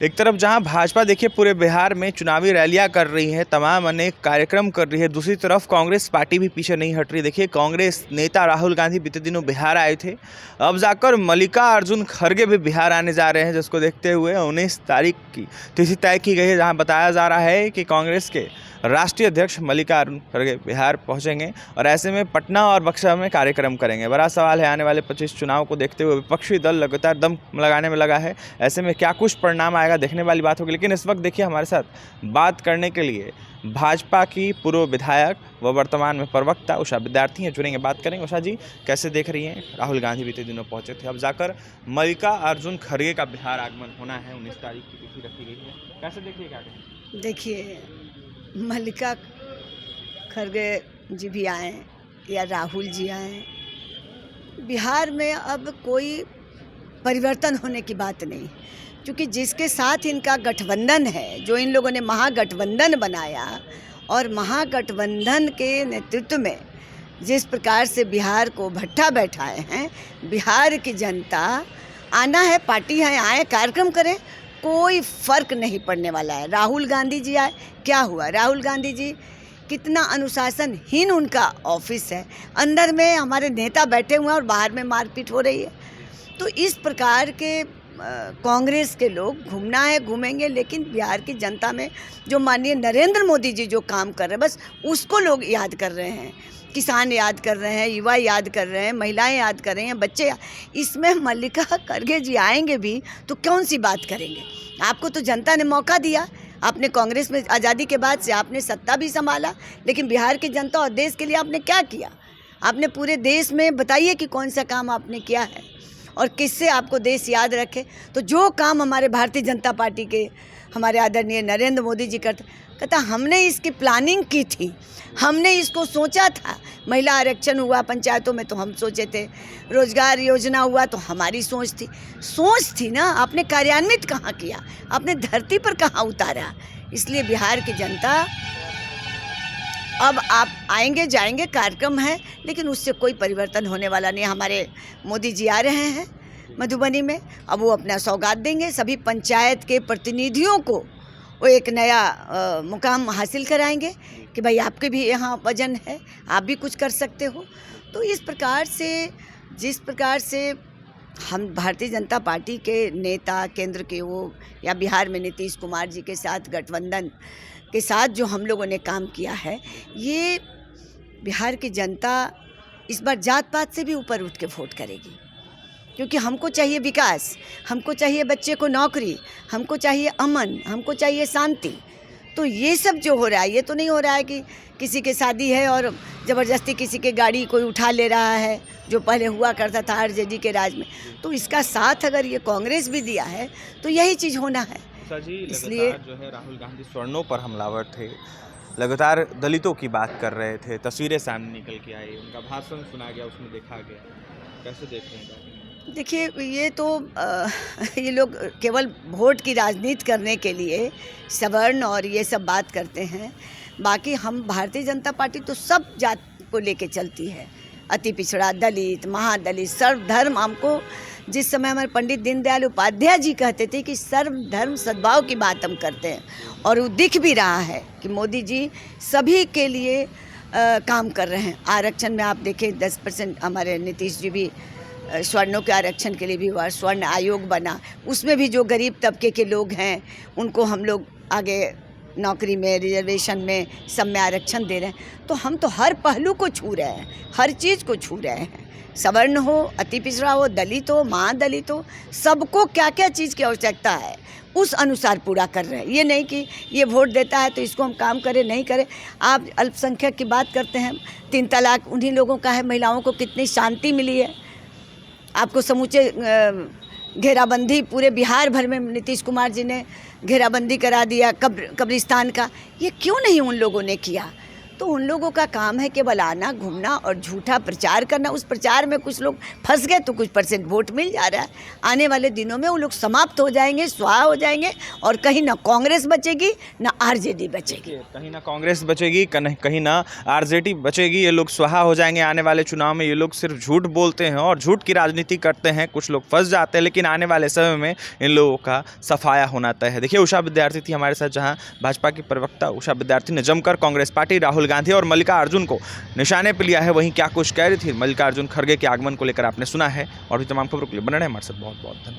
एक तरफ जहां भाजपा देखिए पूरे बिहार में चुनावी रैलियां कर रही है, तमाम अनेक कार्यक्रम कर रही है, दूसरी तरफ कांग्रेस पार्टी भी पीछे नहीं हट रही। देखिए कांग्रेस नेता राहुल गांधी बीते दिनों बिहार आए थे, अब जाकर मल्लिकार्जुन खड़गे भी बिहार आने जा रहे हैं, जिसको देखते हुए 19 तारीख की तिथि तय की गई है, जहां बताया जा रहा है कि कांग्रेस के राष्ट्रीय अध्यक्ष मल्लिकार्जुन खड़गे बिहार पहुंचेंगे और ऐसे में पटना और बक्सर में कार्यक्रम करेंगे। बड़ा सवाल है, आने वाले 25 चुनाव को देखते हुए विपक्षी दल लगातार दम लगाने में लगा है, ऐसे में क्या कुछ परिणाम आएगा देखने वाली बात होगी। लेकिन इस वक्त देखिए हमारे साथ बात करने के लिए भाजपा की पूर्व विधायक व वर्तमान में प्रवक्ता उषा विद्यार्थी हैं, जुड़ेंगे, बात करेंगे। उषा जी, कैसे देख रही हैं? राहुल गांधी बीते दिनों पहुंचे थे, अब जाकर मल्लिकार्जुन खड़गे का बिहार आगमन होना है, 19 तारीख की तिथि रखी गई है, कैसे देखिए? क्या कहें? देखिए, मल्लिका खड़गे जी भी आए या राहुल जी आए, बिहार में अब कोई परिवर्तन होने की बात नहीं, क्योंकि जिसके साथ इनका गठबंधन है, जो इन लोगों ने महागठबंधन बनाया और महागठबंधन के नेतृत्व में जिस प्रकार से बिहार को भट्ठा बैठाए हैं, बिहार की जनता आना है, पार्टी है, आए, कार्यक्रम करें, कोई फर्क नहीं पड़ने वाला है। राहुल गांधी जी आए, क्या हुआ? राहुल गांधी जी कितना अनुशासनहीन उनका ऑफिस है, अंदर में हमारे नेता बैठे हुए हैं और बाहर में मारपीट हो रही है। तो इस प्रकार के कांग्रेस के लोग घूमना है, घूमेंगे, लेकिन बिहार की जनता में जो माननीय नरेंद्र मोदी जी जो काम कर रहे हैं, बस उसको लोग याद कर रहे हैं। किसान याद कर रहे हैं, युवा याद कर रहे हैं, महिलाएं याद कर रहे हैं, बच्चे। इसमें मल्लिका खड़गे जी आएंगे भी तो कौन सी बात करेंगे? आपको तो जनता ने मौका दिया, आपने कांग्रेस में आज़ादी के बाद से आपने सत्ता भी संभाला, लेकिन बिहार की जनता और देश के लिए आपने क्या किया? आपने पूरे देश में बताइए कि कौन सा काम आपने किया है और किससे आपको देश याद रखे। तो जो काम हमारे भारतीय जनता पार्टी के हमारे आदरणीय नरेंद्र मोदी जी कहता हमने इसकी प्लानिंग की थी, हमने इसको सोचा था। महिला आरक्षण हुआ पंचायतों में तो हम सोचे थे, रोजगार योजना हुआ तो हमारी सोच थी ना। आपने कार्यान्वित कहाँ किया? आपने धरती पर कहाँ उतारा? इसलिए बिहार की जनता, अब आप आएंगे जाएंगे, कार्यक्रम है, लेकिन उससे कोई परिवर्तन होने वाला नहीं। हमारे मोदी जी आ रहे हैं मधुबनी में, अब वो अपना सौगात देंगे, सभी पंचायत के प्रतिनिधियों को वो एक नया मुकाम हासिल कराएंगे कि भाई आपके भी यहाँ वजन है, आप भी कुछ कर सकते हो। तो इस प्रकार से, जिस प्रकार से हम भारतीय जनता पार्टी के नेता केंद्र के वो या बिहार में नीतीश कुमार जी के साथ गठबंधन के साथ जो हम लोगों ने काम किया है, ये बिहार की जनता इस बार जात पात से भी ऊपर उठ के वोट करेगी, क्योंकि हमको चाहिए विकास, हमको चाहिए बच्चे को नौकरी, हमको चाहिए अमन, हमको चाहिए शांति। तो ये सब जो हो रहा है, ये तो नहीं हो रहा है कि किसी के शादी है और ज़बरदस्ती किसी के गाड़ी कोई उठा ले रहा है, जो पहले हुआ करता था आरजेडी के राज में। तो इसका साथ अगर ये कांग्रेस भी दिया है तो यही चीज़ होना है। इसलिए जो है राहुल गांधी स्वर्णों पर हमलावर थे, लगातार दलितों की बात कर रहे थे, तस्वीरें सामने निकल के आई, उनका भाषण सुना गया, उसमें देखा गया, कैसे देख रहे हैं? देखिए, ये तो ये लोग केवल वोट की राजनीति करने के लिए सवर्ण और ये सब बात करते हैं। बाकी हम भारतीय जनता पार्टी तो सब जात को लेके चलती है, अति पिछड़ा, दलित, महादलित, सर्वधर्म। हमको जिस समय हमारे पंडित दीनदयाल उपाध्याय जी कहते थे कि सर्वधर्म सद्भाव की बात हम करते हैं, और वो दिख भी रहा है कि मोदी जी सभी के लिए काम कर रहे हैं। आरक्षण में आप देखें 10% हमारे नीतीश जी भी स्वर्णों के आरक्षण के लिए भी हुआ, स्वर्ण आयोग बना, उसमें भी जो गरीब तबके के लोग हैं उनको हम लोग आगे नौकरी में, रिजर्वेशन में, सब में आरक्षण दे रहे हैं। तो हम तो हर पहलू को छू रहे हैं, हर चीज़ को छू रहे हैं। सवर्ण हो, अति पिछड़ा हो, दलित हो, महादलित हो, सबको क्या क्या चीज़ की आवश्यकता है उस अनुसार पूरा कर रहे हैं। ये नहीं कि ये वोट देता है तो इसको हम काम करें, नहीं करें। आप अल्पसंख्यक की बात करते हैं, 3 तलाक उन्हीं लोगों का है। महिलाओं को कितनी शांति मिली है। आपको समूचे घेराबंदी पूरे बिहार भर में नीतीश कुमार जी ने घेराबंदी करा दिया कब्रिस्तान का, ये क्यों नहीं उन लोगों ने किया? तो उन लोगों का काम है केवल आना, घूमना और झूठा प्रचार करना। उस प्रचार में कुछ लोग फंस गए तो कुछ परसेंट वोट मिल जा रहा है। आने वाले दिनों में वो लोग समाप्त हो जाएंगे, स्वाहा हो जाएंगे, और कहीं ना कांग्रेस बचेगी ना आरजेडी बचेगी। कहीं ना कांग्रेस बचेगी, कहीं ना आरजेडी बचेगी। ये लोग स्वाहा हो जाएंगे आने वाले चुनाव में। ये लोग सिर्फ झूठ बोलते हैं और झूठ की राजनीति करते हैं। कुछ लोग फंस जाते हैं, लेकिन आने वाले समय में इन लोगों का सफाया होना तय है। देखिए, उषा विद्यार्थी थी हमारे साथ, जहां भाजपा की प्रवक्ता उषा विद्यार्थी ने जमकर कांग्रेस पार्टी, राहुल गांधी और मल्लिकार्जुन को निशाने पर लिया है। वहीं क्या कुछ कह रही थी मल्लिकार्जुन खड़गे के आगमन को लेकर आपने सुना है। और भी तमाम खबरों के लिए बने रहें हमारे साथ। बहुत बहुत धन्यवाद।